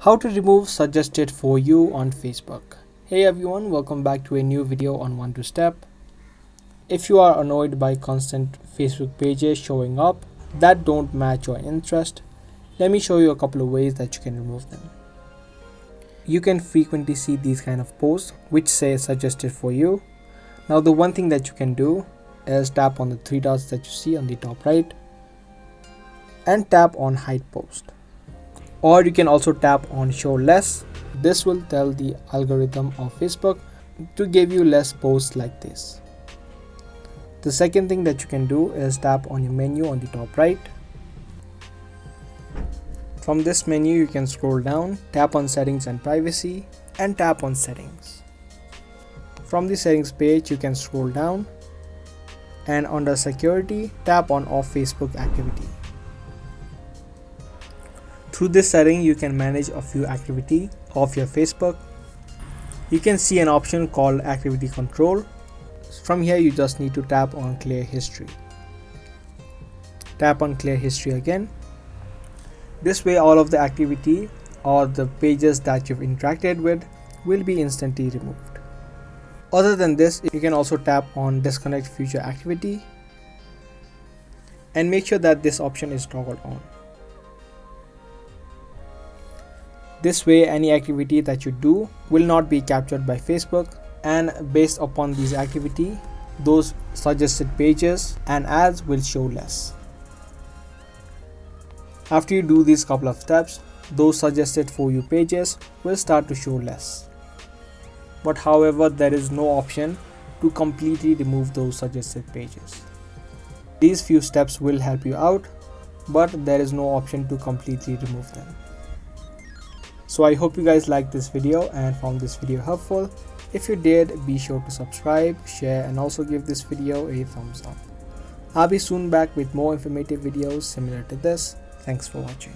How to remove suggested for you on Facebook. Hey everyone, welcome back to a new video on 1-2-step. If you are annoyed by constant Facebook pages showing up that don't match your interest, let me show you a couple of ways that you can remove them. You can frequently see these kind of posts which say suggested for you. Now the one thing that you can do is tap on the three dots that you see on the top right and tap on hide post. Or you can also tap on show less. This will tell the algorithm of Facebook to give you less posts like this. The second thing that you can do is tap on your menu on the top right. From this menu you can scroll down, tap on settings and privacy and tap on settings. From the settings page you can scroll down and under security tap on off Facebook activity. Through this setting you can manage a few activity of your Facebook. You can see an option called activity control. From here you just need to tap on clear history. Tap on clear history again. This way all of the activity or the pages that you've interacted with will be instantly removed. Other than this, you can also tap on disconnect future activity and make sure that this option is toggled on. This way any activity that you do will not be captured by Facebook, and based upon these activity, those suggested pages and ads will show less. After you do these couple of steps, those suggested for you pages will start to show less. But however, there is no option to completely remove those suggested pages. These few steps will help you out, but there is no option to completely remove them. So I hope you guys liked this video and found this video helpful. If you did, be sure to subscribe, share and also give this video a thumbs up. I'll be soon back with more informative videos similar to this. Thanks for watching.